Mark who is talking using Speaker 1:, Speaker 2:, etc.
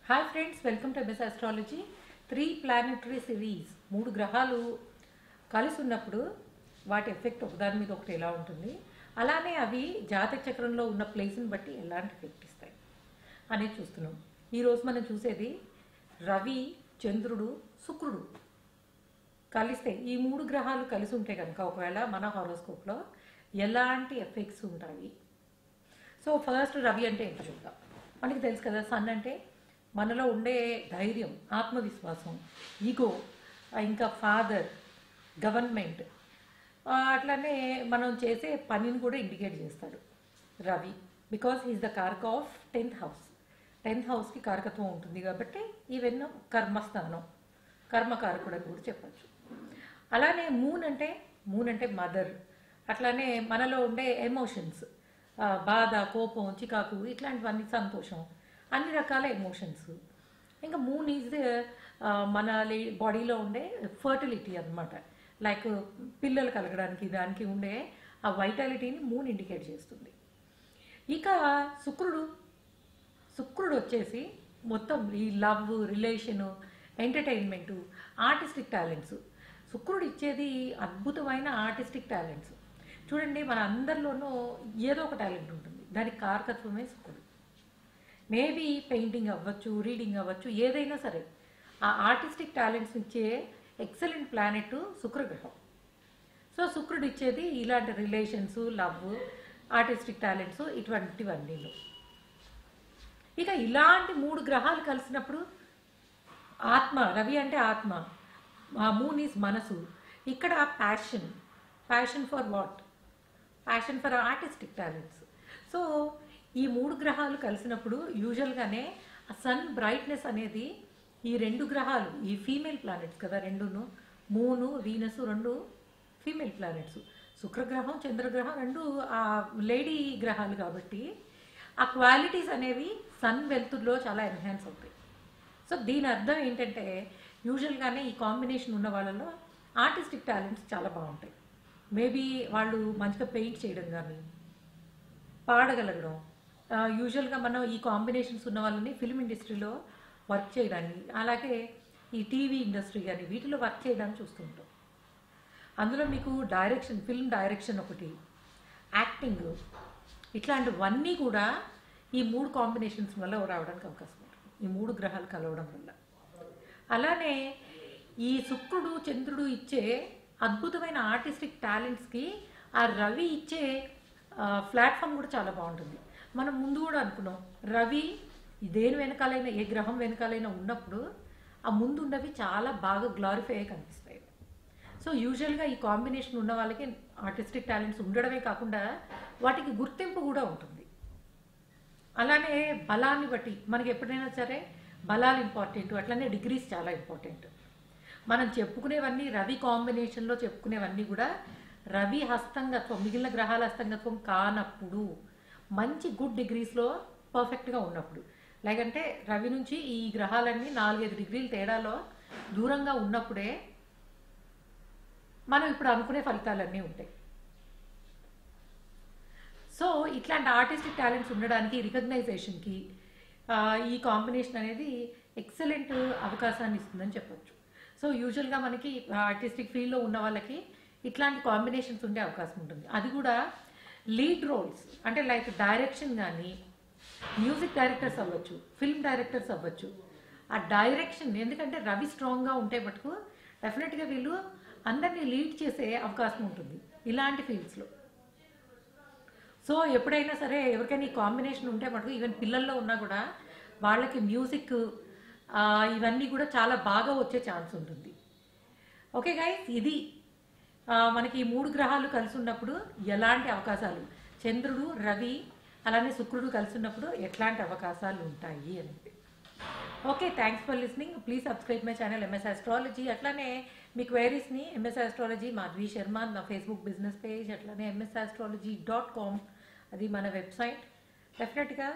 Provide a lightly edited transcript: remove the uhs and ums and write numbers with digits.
Speaker 1: Hi friends, welcome to MS astrology. 3 planetary series. 3 గ్రహాలు కలిసి ఉన్నప్పుడు వాటి ఎఫెక్ట్ ఒకదాని మీద ఒకటి ఎలా ఉంటుంది, అలానే అవి జాతక చక్రంలో ఉన్న ప్లేస్ని బట్టి ఎలాంటి ఎఫెక్ట్ ఇస్తాయి అనేది చూస్తున్నాం. ఈరోజు మనం చూసేది రవి, చంద్రుడు, శుక్రుడు కలిస్తే ఈ 3 గ్రహాలు కలిసి ఉంటే కనుక ఒకవేళ మన హారోస్కోప్లో ఎలాంటి ఎఫెక్ట్స్ ఉంటాయి. సో ఫస్ట్ రవి అంటే ఏంటో చూద్దాం. మనకి తెలుసు కదా, సన్ అంటే మనలో ఉండే ధైర్యం, ఆత్మవిశ్వాసం, ఈగో, ఇంకా ఫాదర్, గవర్నమెంట్, అట్లానే మనం చేసే పనిని కూడా ఇండికేట్ చేస్తాడు రవి. బికాస్ హీస్ ద కారక ఆఫ్ 10th హౌస్. 10th హౌస్కి కారకత్వం ఉంటుంది కాబట్టి ఈవెన్ కర్మస్థానం, కర్మకారకుడు అని కూడా చెప్పచ్చు. అలానే మూన్ అంటే మదర్. అట్లానే మనలో ఉండే ఎమోషన్స్, బాధ, కోపం, చికాకు, ఇట్లాంటివన్నీ, సంతోషం, అన్ని రకాల ఎమోషన్స్. ఇంకా మూన్ ఈజ్ మన బాడీలో ఉండే ఫర్టిలిటీ అన్నమాట. లైక్ పిల్లలు కలగడానికి దానికి ఉండే ఆ వైటాలిటీని మూన్ ఇండికేట్ చేస్తుంది. ఇక శుక్రుడు వచ్చేసి మొత్తం ఈ love, relation, entertainment, artistic talents. శుక్రుడు ఇచ్చేది అద్భుతమైన ఆర్టిస్టిక్ టాలెంట్స్. చూడండి, మన అందరిలోనూ ఏదో ఒక టాలెంట్ ఉంటుంది, దానికి కారకత్వమే శుక్రుడు. మేబీ పెయింటింగ్ అవ్వచ్చు, రీడింగ్ అవ్వచ్చు, ఏదైనా సరే ఆ ఆర్టిస్టిక్ టాలెంట్స్ ఇచ్చే ఎక్సలెంట్ ప్లానెట్ శుక్రగ్రహం. సో శుక్రుడు ఇచ్చేది ఇలాంటి రిలేషన్స్, లవ్, ఆర్టిస్టిక్ టాలెంట్స్, ఇటువంటివన్నీ. ఇక ఇలాంటి 3 గ్రహాలు కలిసినప్పుడు ఆత్మ, రవి అంటే ఆత్మ, మూన్ ఈజ్ మనసు. ఇక్కడ passion for what? Passion for artistic talents. So ఈ 3 గ్రహాలు కలిసినప్పుడు యూజువల్గానే ఆ సన్ బ్రైట్నెస్ అనేది ఈ 2 గ్రహాలు, ఈ ఫీమేల్ ప్లానెట్స్ కదా రెండును, మూను, వీనస్, 2 ఫీమేల్ ప్లానెట్స్. శుక్రగ్రహం, చంద్రగ్రహం 2 ఆ లేడీ గ్రహాలు కాబట్టి ఆ క్వాలిటీస్ అనేవి సన్ వెలుతురులో చాలా ఎన్హాన్స్ అవుతాయి. సో దీని అర్థం ఏంటంటే యూజువల్గానే ఈ కాంబినేషన్ ఉన్న వాళ్ళలో ఆర్టిస్టిక్ టాలెంట్స్ చాలా బాగుంటాయి. మేబీ వాళ్ళు మంచిగా పెయింట్ చేయడం కానీ, పాడగలగడం. యూజువల్గా మనం ఈ కాంబినేషన్స్ ఉన్న వాళ్ళని ఫిల్మ్ ఇండస్ట్రీలో వర్క్ చేయడాన్ని, అలాగే ఈ టీవీ ఇండస్ట్రీ కానీ వీటిలో వర్క్ చేయడానికి చూస్తుంటాం. అందులో మీకు డైరెక్షన్, ఫిల్మ్ డైరెక్షన్ ఒకటి, యాక్టింగ్, ఇట్లాంటివన్నీ కూడా ఈ 3 కాంబినేషన్స్ వల్ల రావడానికి అవకాశం ఉంటుంది, ఈ 3 గ్రహాలు కలవడం వల్ల. అలానే ఈ శుక్రుడు, చంద్రుడు ఇచ్చే అద్భుతమైన ఆర్టిస్టిక్ టాలెంట్స్కి ఆ రవి ఇచ్చే ప్లాట్ఫామ్ కూడా చాలా బాగుంటుంది. మనం ముందు కూడా అనుకున్నాం, రవి దేని వెనకాలైనా, ఏ గ్రహం వెనకాలైనా ఉన్నప్పుడు ఆ ముందు ఉన్నవి చాలా బాగా గ్లారిఫై అయ్యి కనిపిస్తాయి. సో యూజువల్గా ఈ కాంబినేషన్ ఉన్న వాళ్ళకి ఆర్టిస్టిక్ టాలెంట్స్ ఉండడమే కాకుండా వాటికి గుర్తింపు కూడా ఉంటుంది. అలానే బలాన్ని బట్టి మనకి ఎప్పుడైనా సరే బలాలు ఇంపార్టెంట్, అట్లనే డిగ్రీస్ చాలా ఇంపార్టెంట్. మనం చెప్పుకునేవన్నీ రవి కాంబినేషన్లో చెప్పుకునేవన్నీ కూడా రవి హస్తంగత్వం, మిగిలిన గ్రహాల హస్తంగత్వం కానప్పుడు, మంచి గుడ్ డిగ్రీస్లో పర్ఫెక్ట్గా ఉన్నప్పుడు. లేకంటే రవి నుంచి ఈ గ్రహాలన్నీ 4-5 డిగ్రీల తేడాలో దూరంగా ఉన్నప్పుడే మనం ఇప్పుడు అనుకునే ఫలితాలన్నీ ఉంటాయి. సో ఇట్లాంటి ఆర్టిస్టిక్ టాలెంట్స్ ఉండడానికి, రికగ్నైజేషన్కి ఈ కాంబినేషన్ అనేది ఎక్సలెంట్ అవకాశాన్ని ఇస్తుందని చెప్పొచ్చు. సో యూజువల్గా మనకి ఆర్టిస్టిక్ ఫీల్డ్లో ఉన్న వాళ్ళకి ఇట్లాంటి కాంబినేషన్స్ ఉండే అవకాశం ఉంటుంది. అది కూడా లీడ్ రోల్స్, అంటే లైక్ డైరెక్షన్ కానీ, మ్యూజిక్ డైరెక్టర్స్ అవ్వచ్చు, ఫిల్మ్ డైరెక్టర్స్ అవ్వచ్చు. ఆ డైరెక్షన్, ఎందుకంటే రవి స్ట్రాంగ్గా ఉంటే మటుకు డెఫినెట్గా వీళ్ళు అందరినీ లీడ్ చేసే అవకాశం ఉంటుంది ఇలాంటి ఫీల్డ్స్లో. సో ఎప్పుడైనా సరే ఎవరికైనా ఈ కాంబినేషన్ ఉంటే మటుకు ఈవెన్ పిల్లల్లో ఉన్నా కూడా వాళ్ళకి మ్యూజిక్ ఇవన్నీ కూడా చాలా బాగా వచ్చే ఛాన్స్ ఉంటుంది. ఓకే గైస్, ఇది మనకి ఈ 3 గ్రహాలు కలిసి ఉన్నప్పుడు ఎలాంటి అవకాశాలు, చంద్రుడు, రవి, అలానే శుక్రుడు కలిసి ఉన్నప్పుడు ఎట్లాంటి అవకాశాలు ఉంటాయి అనేది. Okay, thanks for listening. Please subscribe my channel MS astrology. అట్లానే మీ క్వైరీస్ని ఎంఎస్ ఆస్ట్రాలజీ మాధవి శర్మ నా ఫేస్బుక్ బిజినెస్ పేజ్, అట్లానే msastrology.com, అది మన వెబ్సైట్. డెఫినెట్గా